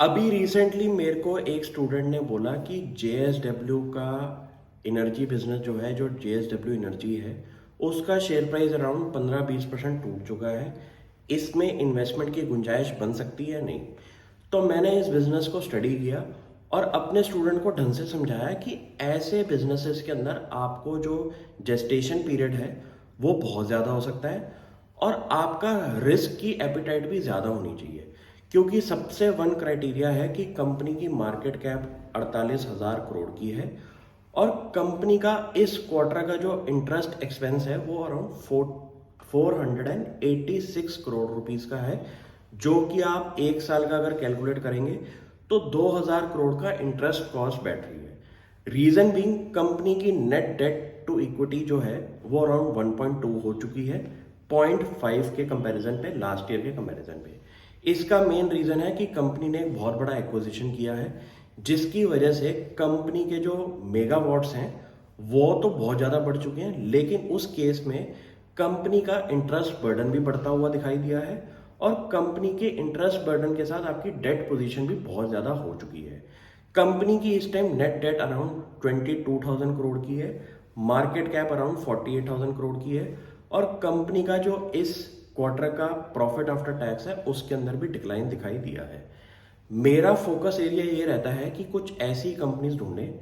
अभी रिसेंटली मेरे को एक स्टूडेंट ने बोला कि JSW का एनर्जी बिजनेस जो है, जो JSW एनर्जी है, उसका शेयर प्राइस अराउंड 15-20% टूट चुका है। इसमें इन्वेस्टमेंट की गुंजाइश बन सकती है नहीं। तो मैंने इस बिजनेस को स्टडी किया और अपने स्टूडेंट को ढंग से समझाया कि ऐसे बिजनेसेस के अंदर आपको जो जेस्टेशन पीरियड है वो बहुत ज़्यादा हो सकता है और आपका रिस्क की एपिटाइट भी ज़्यादा होनी चाहिए। क्योंकि सबसे वन क्राइटेरिया है कि कंपनी की मार्केट कैप 48,000 करोड़ की है और कंपनी का इस क्वार्टर का जो इंटरेस्ट एक्सपेंस है वो अराउंड 486 करोड़ रुपीस का है, जो कि आप एक साल का अगर कैलकुलेट करेंगे तो 2,000 करोड़ का इंटरेस्ट कॉस्ट बैठ रही है। रीजन बीइंग कंपनी की नेट डेट टू इक्विटी जो है वो अराउंड 1.2 हो चुकी है, 0.5 के कंपैरिजन पे, लास्ट ईयर के कंपैरिजन पे। इसका मेन रीजन है कि कंपनी ने एक बहुत बड़ा एक्विजिशन किया है, जिसकी वजह से कंपनी के जो मेगावाट्स हैं वो तो बहुत ज़्यादा बढ़ चुके हैं, लेकिन उस केस में कंपनी का इंटरेस्ट बर्डन भी बढ़ता हुआ दिखाई दिया है और कंपनी के इंटरेस्ट बर्डन के साथ आपकी डेट पोजीशन भी बहुत ज़्यादा हो चुकी है। कंपनी की इस time net date around 22,000 crore की है, मार्केट कैप अराउंड 48,000 करोड़ की है और कंपनी का जो इस क्वार्टर का प्रॉफिट आफ्टर टैक्स है उसके अंदर भी डिक्लाइन दिखाई दिया है। मेरा फोकस एरिया ये रहता है कि कुछ ऐसी कंपनीज ढूंढें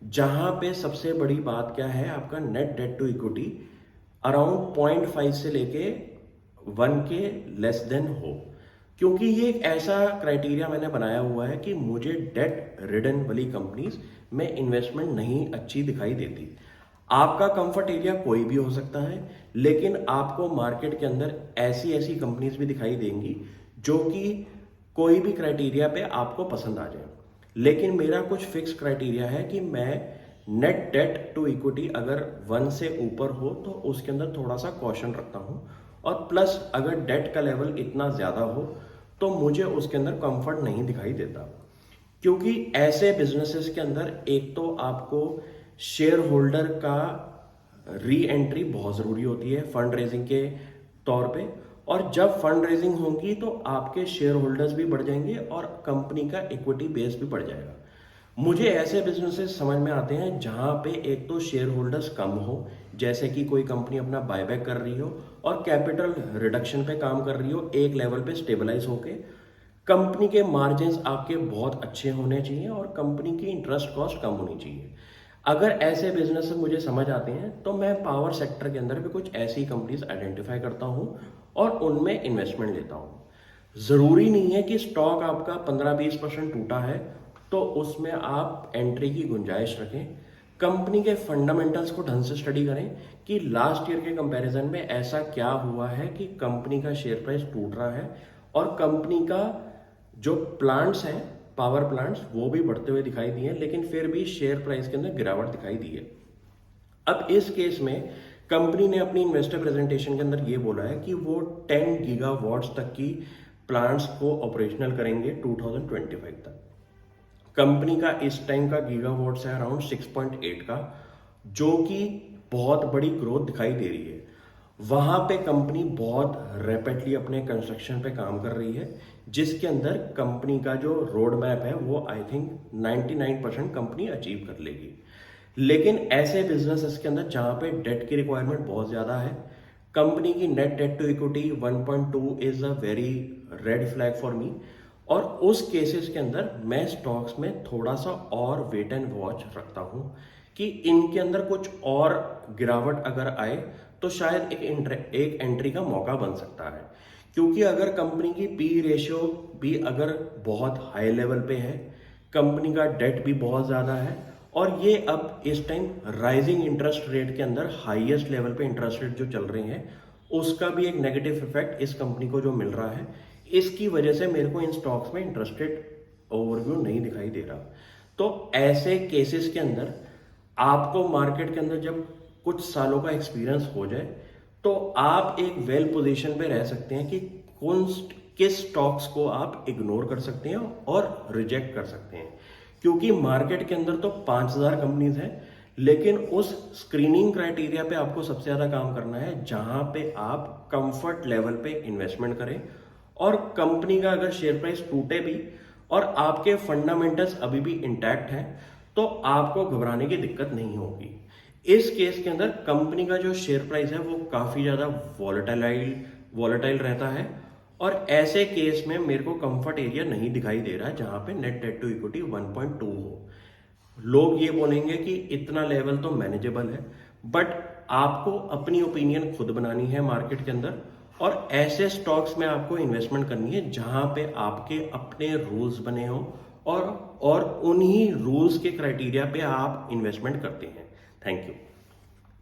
जहां पे सबसे बड़ी बात क्या है, आपका net debt to equity around 0.5 से लेके 1 के लेस देन हो। क्योंकि ये एक ऐसा क्राइटेरिया मैंने बनाया हुआ है कि मुझे डेट रिडन वाली कंपनीज में इन्वेस्टमेंट नहीं अच्छी दिखाई देती। आपका कंफर्ट एरिया कोई भी हो सकता है, लेकिन आपको मार्केट के अंदर ऐसी ऐसी कंपनीज भी दिखाई देंगी जो कि कोई भी क्राइटेरिया पे आपको पसंद आ जाए। लेकिन मेरा कुछ फिक्स क्राइटेरिया है कि मैं नेट डेट टू इक्विटी अगर 1 से ऊपर हो तो उसके अंदर थोड़ा सा कॉशन रखता हूं और प्लस अगर डेट का लेवल इतना ज़्यादा हो तो मुझे उसके अंदर कंफर्ट नहीं दिखाई देता। क्योंकि ऐसे बिजनेसेस के अंदर एक तो आपको शेयर होल्डर का री एंट्री बहुत ज़रूरी होती है फंड रेजिंग के तौर पे, और जब फंड रेजिंग होगी तो आपके शेयर होल्डर्स भी बढ़ जाएंगे और कंपनी का इक्विटी बेस भी बढ़ जाएगा। मुझे ऐसे बिजनेसेस समझ में आते हैं जहां पे एक तो शेयर होल्डर्स कम हो, जैसे कि कोई कंपनी अपना बायबैक कर रही हो और कैपिटल रिडक्शन पे काम कर रही हो, एक लेवल पे स्टेबलाइज होके कंपनी के मार्जिन्स आपके बहुत अच्छे होने चाहिए और कंपनी की इंटरेस्ट कॉस्ट कम होनी चाहिए। अगर ऐसे बिजनेस मुझे समझ आते हैं तो मैं पावर सेक्टर के अंदर भी कुछ ऐसी कंपनीज आइडेंटिफाई करता हूं और उनमें इन्वेस्टमेंट लेता हूं। जरूरी नहीं है कि स्टॉक आपका 15-20% टूटा है तो उसमें आप एंट्री की गुंजाइश रखें। कंपनी के फंडामेंटल्स को ढंग से स्टडी करें कि लास्ट ईयर के कंपैरिजन में ऐसा क्या हुआ है कि कंपनी का शेयर प्राइस टूट रहा है और कंपनी का जो प्लांट्स हैं, पावर प्लांट्स, वो भी बढ़ते हुए दिखाई दिए, लेकिन फिर भी शेयर प्राइस के अंदर गिरावट दिखाई दी है। अब इस केस में कंपनी ने अपनी इन्वेस्टर प्रेजेंटेशन के अंदर ये बोला है कि वो 10 गीगावाट्स तक की प्लांट्स को ऑपरेशनल करेंगे 2025 तक। कंपनी का इस टाइम का गीगावाट्स है अराउंड 6.8 का, जो कि बहुत बड़ी ग्रोथ दिखाई दे रही है। वहां पे कंपनी बहुत रैपिडली अपने कंस्ट्रक्शन पे काम कर रही है, जिसके अंदर कंपनी का जो रोड मैप है वो आई थिंक 99% कंपनी अचीव कर लेगी। लेकिन ऐसे बिजनेसेस के अंदर जहां पे डेट की रिक्वायरमेंट बहुत ज़्यादा है, कंपनी की net debt to equity 1.2 is a very red flag for me, और उस केसेस के अंदर मैं स्टॉक्स में थोड़ा सा और वेट एंड वॉच रखता हूं कि इनके अंदर कुछ और गिरावट अगर आए तो शायद एक एंट्री का मौका बन सकता है। क्योंकि अगर कंपनी की पी रेशियो भी अगर बहुत हाई लेवल पे है, कंपनी का डेट भी बहुत ज़्यादा है और ये अब इस टाइम राइजिंग इंटरेस्ट रेट के अंदर हाईएस्ट लेवल पे इंटरेस्ट रेट जो चल रहे हैं उसका भी एक नेगेटिव इफेक्ट इस कंपनी को जो मिल रहा है, इसकी वजह से मेरे को इन स्टॉक्स में इंटरेस्टेड ओवरव्यू नहीं दिखाई दे रहा। तो ऐसे केसेस के अंदर आपको मार्केट के अंदर जब कुछ सालों का एक्सपीरियंस हो जाए तो आप एक वेल पोजीशन पे रह सकते हैं कि कौन किस स्टॉक्स को आप इग्नोर कर सकते हैं और रिजेक्ट कर सकते हैं। क्योंकि मार्केट के अंदर तो 5,000 कंपनीज हैं, लेकिन उस स्क्रीनिंग क्राइटेरिया पे आपको सबसे ज़्यादा काम करना है जहां पे आप कंफर्ट लेवल पे इन्वेस्टमेंट करें और कंपनी का अगर शेयर प्राइस टूटे भी और आपके फंडामेंटल्स अभी भी इंटैक्ट हैं, तो आपको घबराने की दिक्कत नहीं होगी। इस केस के अंदर कंपनी का जो शेयर प्राइस है वो काफ़ी ज़्यादा वॉलेटाइल रहता है, और ऐसे केस में मेरे को कंफर्ट एरिया नहीं दिखाई दे रहा है जहां पे नेट डेट टू इक्विटी 1.2 हो। लोग ये बोलेंगे कि इतना लेवल तो मैनेजेबल है, बट आपको अपनी ओपिनियन खुद बनानी है मार्केट के अंदर, और ऐसे स्टॉक्स में आपको इन्वेस्टमेंट करनी है जहां पे आपके अपने रूल्स बने हो, और उन्हीं रूल्स के क्राइटेरिया पे आप इन्वेस्टमेंट करते हैं। Thank you.